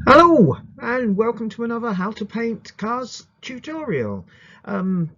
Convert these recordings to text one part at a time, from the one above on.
Hello and welcome to another how to paint cars tutorial.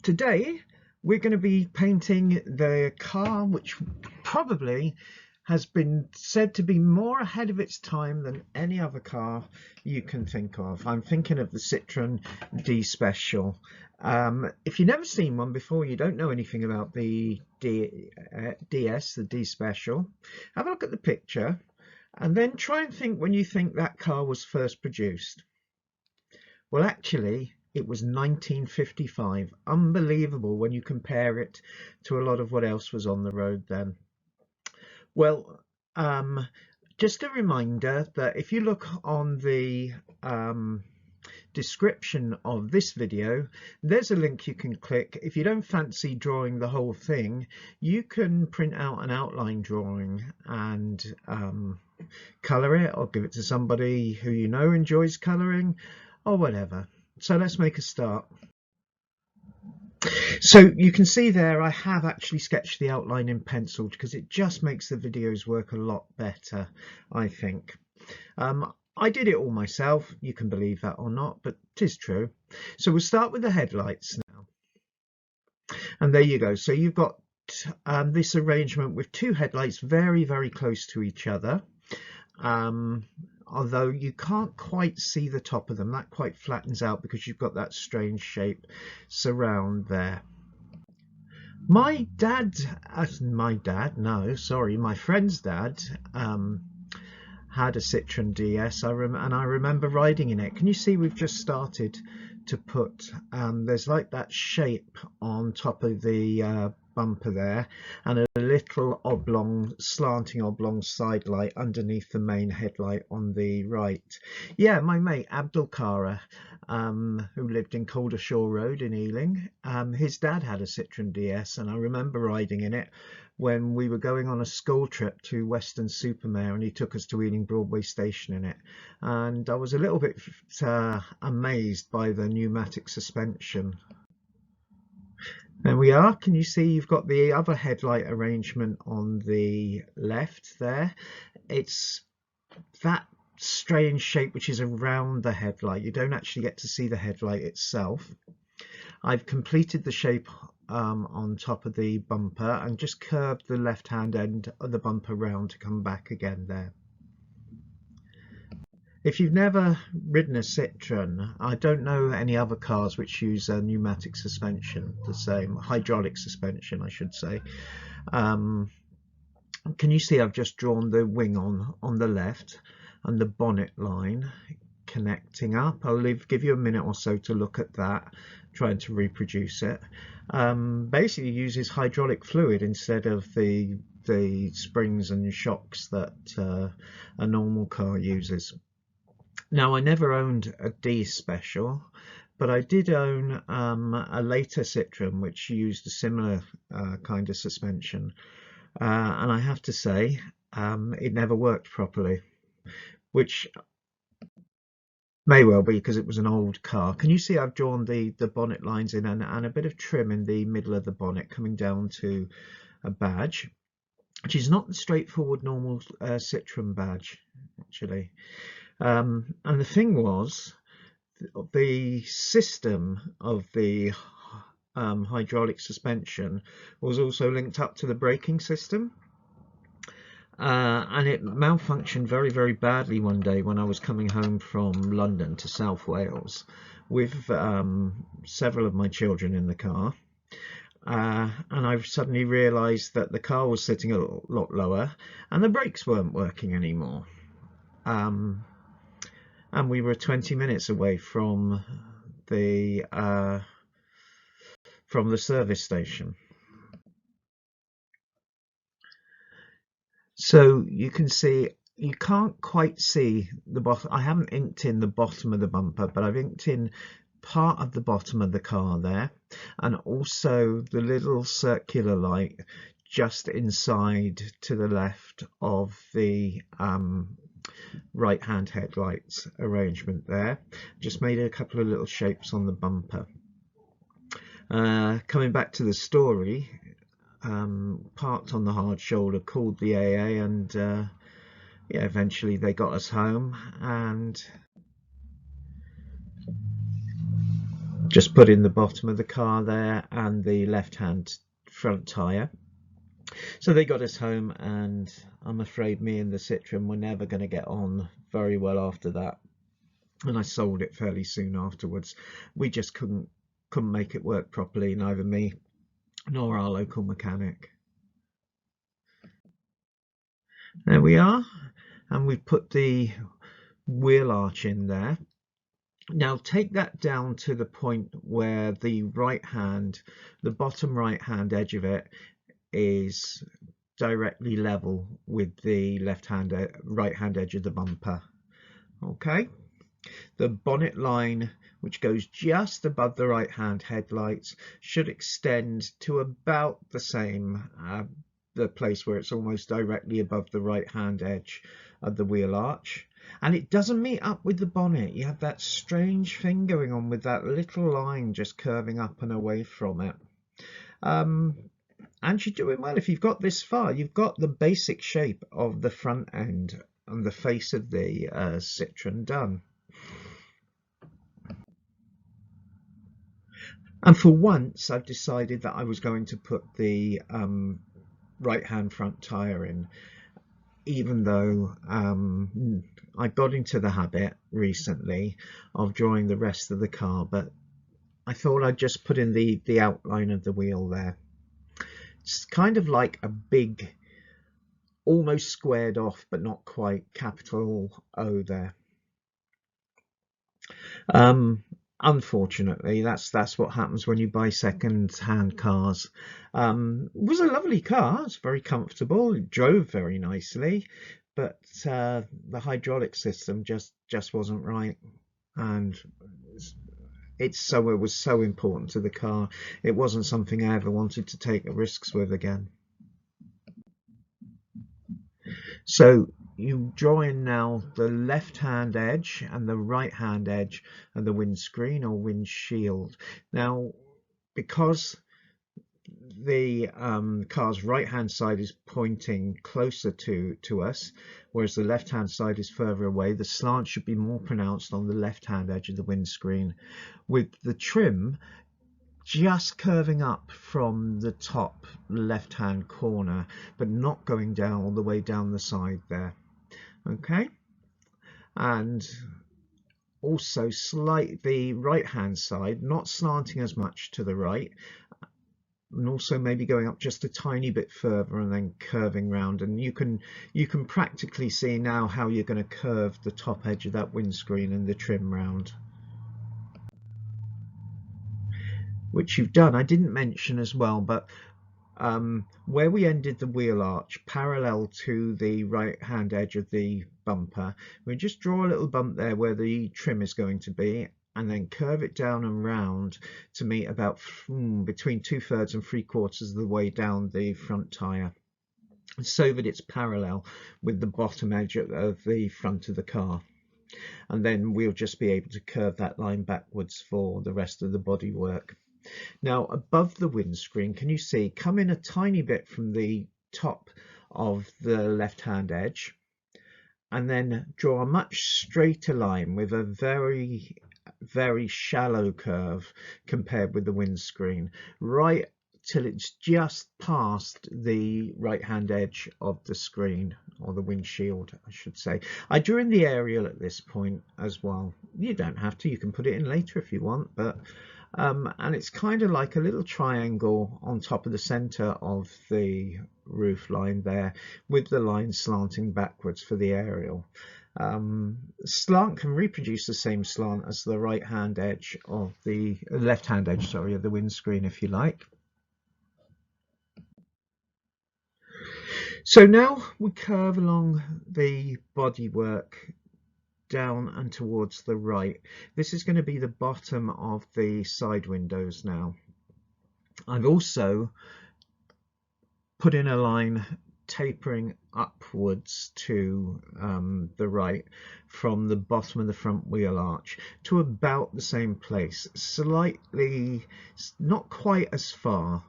Today we're going to be painting the car which probably has been said to be more ahead of its time than any other car you can think of. I'm thinking of the Citroen D Special. If you've never seen one before, you don't know anything about the DS, the D Special, have a look at the picture and then try and think when you think that car was first produced. Well, actually, it was 1955. Unbelievable when you compare it to a lot of what else was on the road then. Well, just a reminder that if you look on the description of this video, there's a link you can click. If you don't fancy drawing the whole thing, you can print out an outline drawing and colour it, or give it to somebody who you know enjoys colouring, or whatever. So let's make a start. So you can see there I have actually sketched the outline in pencil because it just makes the videos work a lot better, I think. I did it all myself, you can believe that or not, but 'tis true. So we'll start with the headlights now. And there you go. So you've got this arrangement with two headlights very, very close to each other. Although you can't quite see the top of them, that quite flattens out because you've got that strange shape surround there. My friend's dad had a Citroen DS, and I remember riding in it. Can you see we've just started to put, there's like that shape on top of the bumper there, and a little slanting oblong side light underneath the main headlight on the right. Yeah, my mate Abdul Kara, who lived in Caldershore Road in Ealing, his dad had a Citroen DS, and I remember riding in it when we were going on a school trip to Weston-super-Mare, and he took us to Ealing Broadway Station in it, and I was a little bit amazed by the pneumatic suspension. There we are. Can you see you've got the other headlight arrangement on the left there? It's that strange shape which is around the headlight. You don't actually get to see the headlight itself. I've completed the shape on top of the bumper and just curved the left hand end of the bumper round to come back again there. If you've never ridden a Citroen, I don't know any other cars which use a pneumatic suspension, the same hydraulic suspension I should say. Can you see I've just drawn the wing on the left and the bonnet line connecting up. I'll give you a minute or so to look at that, trying to reproduce it. Basically uses hydraulic fluid instead of the springs and shocks that a normal car uses. Now, I never owned a D Special, but I did own a later Citroen which used a similar kind of suspension, and I have to say it never worked properly, which may well be because it was an old car. Can you see I've drawn the bonnet lines in and a bit of trim in the middle of the bonnet coming down to a badge, which is not the straightforward normal Citroen badge actually. And the thing was, the system of the hydraulic suspension was also linked up to the braking system, and it malfunctioned very, very badly one day when I was coming home from London to South Wales with several of my children in the car, and I suddenly realised that the car was sitting a lot lower and the brakes weren't working anymore. And we were 20 minutes away from the service station. So you can see, you can't quite see the bottom. I haven't inked in the bottom of the bumper, but I've inked in part of the bottom of the car there, and also the little circular light just inside to the left of the right hand headlights arrangement there. Just made a couple of little shapes on the bumper. Coming back to the story, parked on the hard shoulder, called the AA, and yeah, eventually they got us home and just put in the bottom of the car there and the left-hand front tyre. So they got us home, and I'm afraid me and the Citroen were never going to get on very well after that. And I sold it fairly soon afterwards. We just couldn't make it work properly, neither me nor our local mechanic. There we are, and we've put the wheel arch in there. Now take that down to the point where the bottom right hand edge of it is directly level with the right hand edge of the bumper. Okay, the bonnet line, which goes just above the right hand headlights, should extend to about the same the place where it's almost directly above the right hand edge of the wheel arch. And it doesn't meet up with the bonnet. You have that strange thing going on with that little line just curving up and away from it. And you're doing well if you've got this far. You've got the basic shape of the front end and the face of the Citroen done. And for once, I've decided that I was going to put the right-hand front tyre in, even though I got into the habit recently of drawing the rest of the car, but I thought I'd just put in the outline of the wheel there. It's kind of like a big, almost squared off, but not quite, capital O there. Unfortunately, that's what happens when you buy second-hand cars. It was a lovely car. It's very comfortable. It drove very nicely, but the hydraulic system just wasn't right, and it was so important to the car. It wasn't something I ever wanted to take risks with again. So you draw in now the left-hand edge and the right-hand edge of the windscreen or windshield. Now, because the car's right-hand side is pointing closer to us, whereas the left-hand side is further away, the slant should be more pronounced on the left-hand edge of the windscreen, with the trim just curving up from the top left-hand corner, but not going down all the way down the side there. Okay, and also the right-hand side not slanting as much to the right, and also maybe going up just a tiny bit further and then curving round. And you can practically see now how you're going to curve the top edge of that windscreen and the trim round, which you've done. I didn't mention as well, but where we ended the wheel arch parallel to the right hand edge of the bumper, we just draw a little bump there where the trim is going to be, and then curve it down and round to meet about between 2/3 and 3/4 of the way down the front tyre, so that it's parallel with the bottom edge of the front of the car. And then we'll just be able to curve that line backwards for the rest of the bodywork. Now, above the windscreen, can you see, come in a tiny bit from the top of the left-hand edge, and then draw a much straighter line with a very, very shallow curve compared with the windscreen, right till it's just past the right-hand edge of the screen, or the windshield, I should say. I drew in the aerial at this point as well. You don't have to, you can put it in later if you want, but and it's kind of like a little triangle on top of the center of the roof line there, with the line slanting backwards for the aerial. Slant can reproduce the same slant as the right-hand edge of the left-hand edge, sorry, of the windscreen if you like. So now we curve along the bodywork down and towards the right. This is going to be the bottom of the side windows now. I've also put in a line tapering upwards to the right from the bottom of the front wheel arch to about the same place, slightly, not quite as far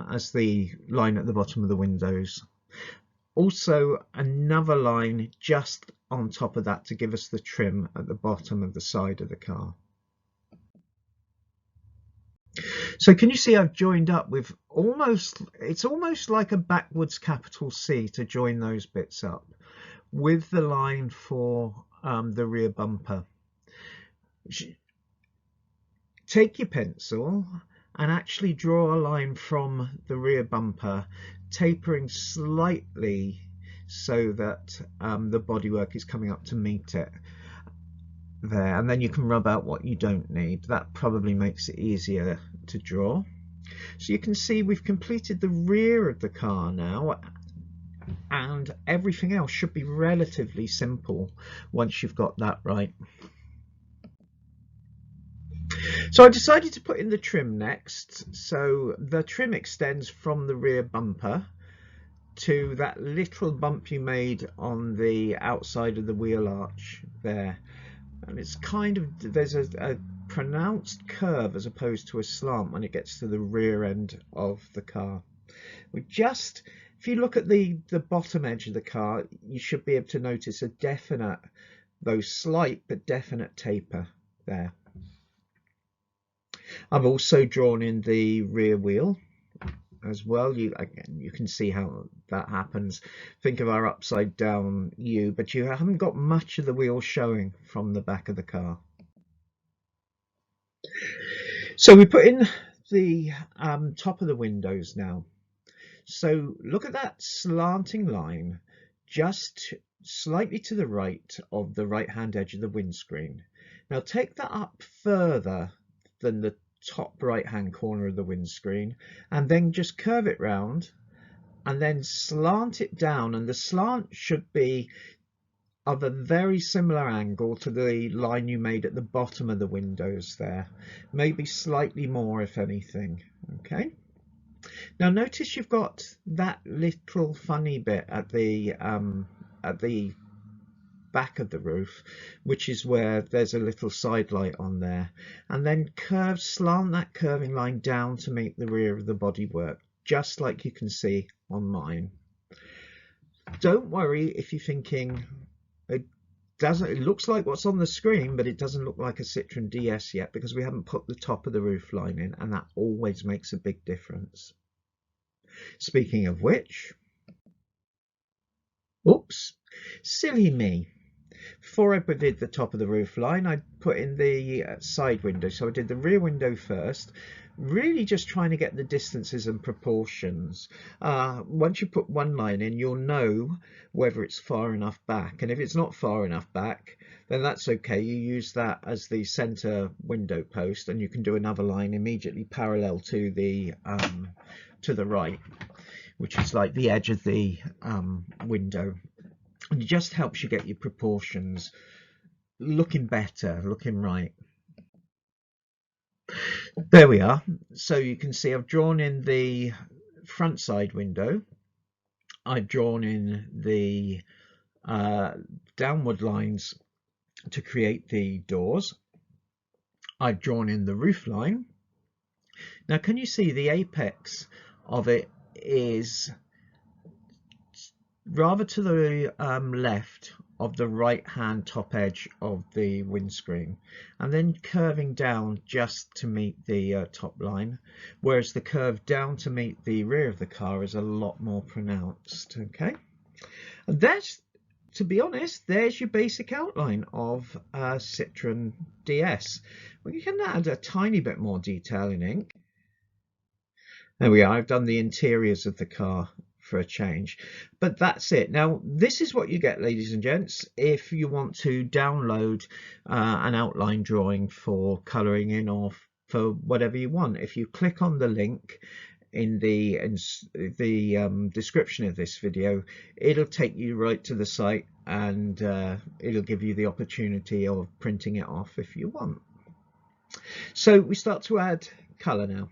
as the line at the bottom of the windows. Also another line just on top of that to give us the trim at the bottom of the side of the car. So can you see I've joined up with it's almost like a backwards capital C to join those bits up with the line for the rear bumper. Take your pencil and actually draw a line from the rear bumper, tapering slightly so that the bodywork is coming up to meet it there, and then you can rub out what you don't need. That probably makes it easier to draw. So you can see we've completed the rear of the car now, and everything else should be relatively simple once you've got that right. So I decided to put in the trim next. So the trim extends from the rear bumper to that little bump you made on the outside of the wheel arch there, and it's kind of, there's a pronounced curve as opposed to a slant when it gets to the rear end of the car. If you look at the bottom edge of the car, you should be able to notice a definite, though slight but definite taper there. I've also drawn in the rear wheel as well. Again, you can see how that happens. Think of our upside down U, but you haven't got much of the wheel showing from the back of the car. So we put in the top of the windows now. So look at that slanting line just slightly to the right of the right hand edge of the windscreen. Now take that up further than the top right hand corner of the windscreen, and then just curve it round and then slant it down, and the slant should be of a very similar angle to the line you made at the bottom of the windows there, maybe slightly more if anything. Okay, now notice you've got that little funny bit at the back of the roof, which is where there's a little side light on there, and then slant that curving line down to meet the rear of the bodywork, just like you can see on mine. Don't worry if you're thinking it looks like what's on the screen, but it doesn't look like a Citroen DS yet, because we haven't put the top of the roof line in, and that always makes a big difference. Speaking of which, oops, silly me. Before I did the top of the roof line, I put in the side window. So I did the rear window first, really just trying to get the distances and proportions. Once you put one line in, you'll know whether it's far enough back, and if it's not far enough back, then that's okay. You use that as the center window post, and you can do another line immediately parallel to the right, which is like the edge of the window. And it just helps you get your proportions looking better, looking right. There we are. So you can see I've drawn in the front side window. I've drawn in the downward lines to create the doors. I've drawn in the roof line. Now can you see the apex of it is rather to the left of the right hand top edge of the windscreen, and then curving down just to meet the top line, whereas the curve down to meet the rear of the car is a lot more pronounced. Okay, and that's, to be honest, there's your basic outline of Citroen DS. Well, you can add a tiny bit more detail in ink. There we are. I've done the interiors of the car for a change, but that's it. Now this is what you get, ladies and gents, if you want to download an outline drawing for colouring in or for whatever you want. If you click on the link in the description of this video, it'll take you right to the site, and it'll give you the opportunity of printing it off if you want. So we start to add colour now.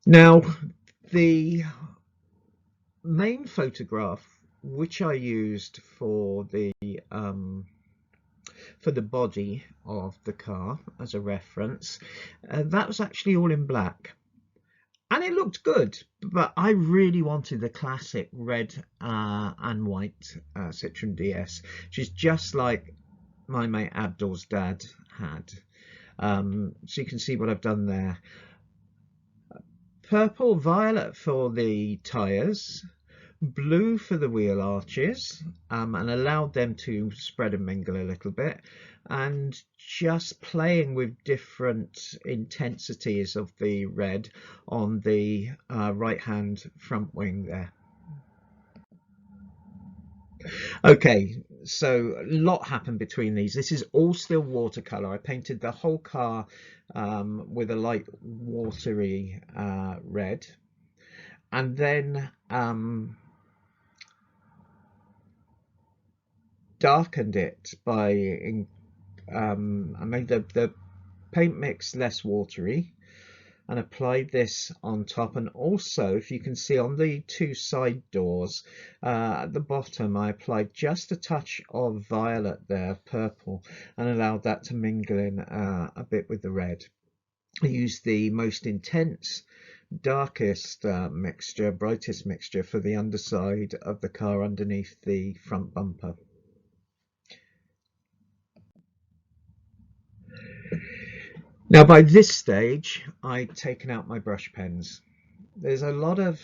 Now, the main photograph which I used for the body of the car as a reference, that was actually all in black, and it looked good, but I really wanted the classic red and white Citroen DS, which is just like my mate Abdul's dad had. So you can see what I've done there. Purple, violet for the tyres, blue for the wheel arches, and allowed them to spread and mingle a little bit, and just playing with different intensities of the red on the right hand front wing there. Okay, so a lot happened between these. This is all still watercolor. I painted the whole car with a light watery red, and then darkened it by I made the paint mix less watery and applied this on top. And also, if you can see on the two side doors at the bottom, I applied just a touch of violet there, purple, and allowed that to mingle in a bit with the red. I used the most intense, darkest mixture, brightest mixture for the underside of the car underneath the front bumper. Now by this stage I'd taken out my brush pens. There's a lot of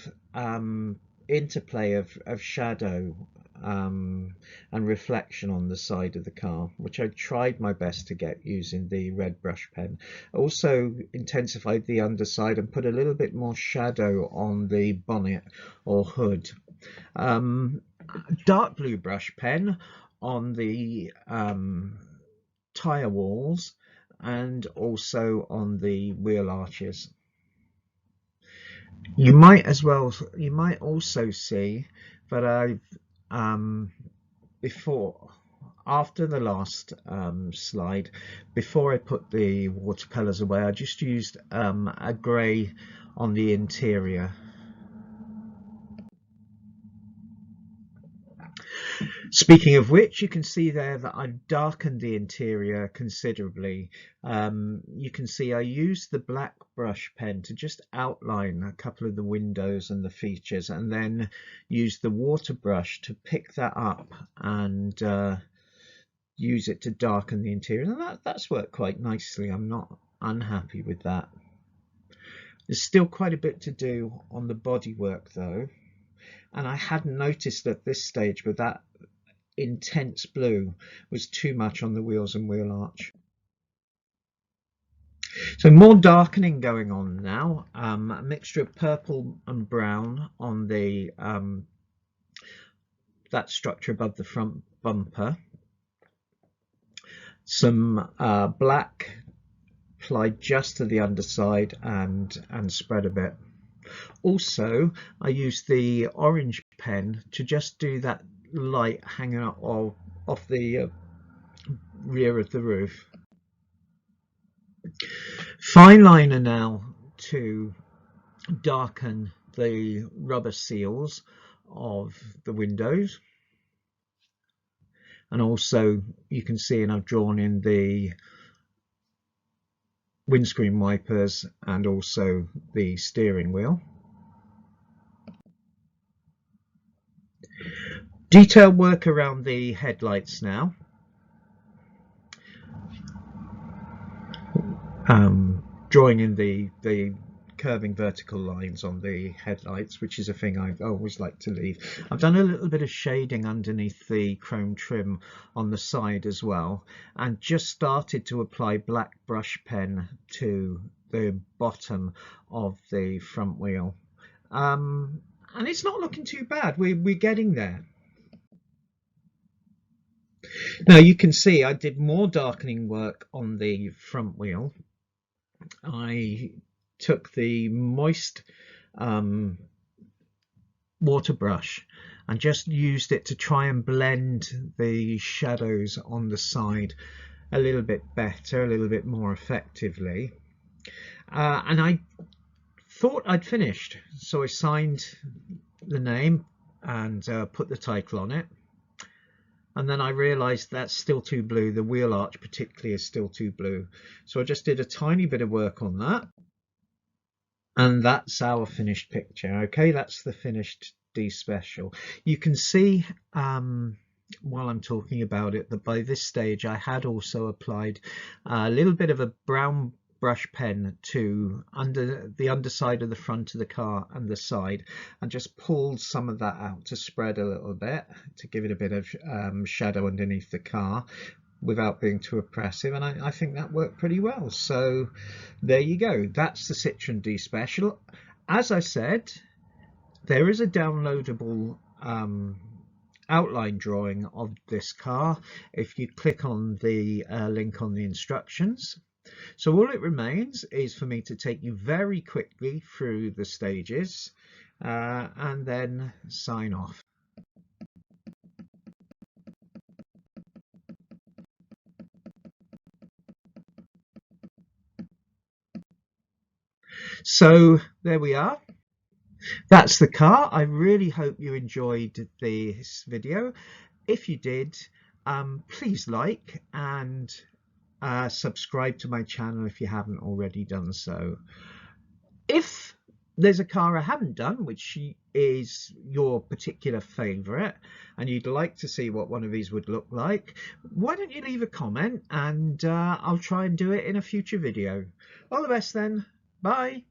interplay of shadow and reflection on the side of the car, which I tried my best to get using the red brush pen. Also intensified the underside and put a little bit more shadow on the bonnet or hood. Dark blue brush pen on the tyre walls and also on the wheel arches. You might also see that I've after the last slide, before I put the watercolors away, I just used a grey on the interior. Speaking of which, you can see there that I've darkened the interior considerably. You can see I used the black brush pen to just outline a couple of the windows and the features, and then used the water brush to pick that up and use it to darken the interior. And that's worked quite nicely. I'm not unhappy with that. There's still quite a bit to do on the bodywork though, and I hadn't noticed at this stage, but that intense blue was too much on the wheels and wheel arch. So more darkening going on now, a mixture of purple and brown on the that structure above the front bumper, some black applied just to the underside and spread a bit. Also I used the orange pen to just do that light hanging out off the rear of the roof. Fine liner now to darken the rubber seals of the windows, and also you can see, and I've drawn in the windscreen wipers and also the steering wheel. Detailed work around the headlights now. Drawing in the curving vertical lines on the headlights, which is a thing I always like to leave. I've done a little bit of shading underneath the chrome trim on the side as well, and just started to apply black brush pen to the bottom of the front wheel. And it's not looking too bad. We're getting there. Now you can see I did more darkening work on the front wheel. I took the moist water brush and just used it to try and blend the shadows on the side a little bit better, a little bit more effectively. And I thought I'd finished, so I signed the name and put the title on it. And then I realized that's still too blue. The wheel arch particularly is still too blue. So I just did a tiny bit of work on that. And that's our finished picture. Okay, that's the finished D Special. You can see while I'm talking about it that by this stage I had also applied a little bit of a brown brush pen to the underside of the front of the car and the side, and just pulled some of that out to spread a little bit to give it a bit of shadow underneath the car without being too oppressive, and I think that worked pretty well. So there you go, that's the Citroen D Special. As I said, there is a downloadable outline drawing of this car if you click on the link on the instructions. So all it remains is for me to take you very quickly through the stages and then sign off. So there we are. That's the car. I really hope you enjoyed this video. If you did, please like and subscribe to my channel if you haven't already done so. If there's a car I haven't done which is your particular favourite and you'd like to see what one of these would look like, why don't you leave a comment and I'll try and do it in a future video. All the best then. Bye.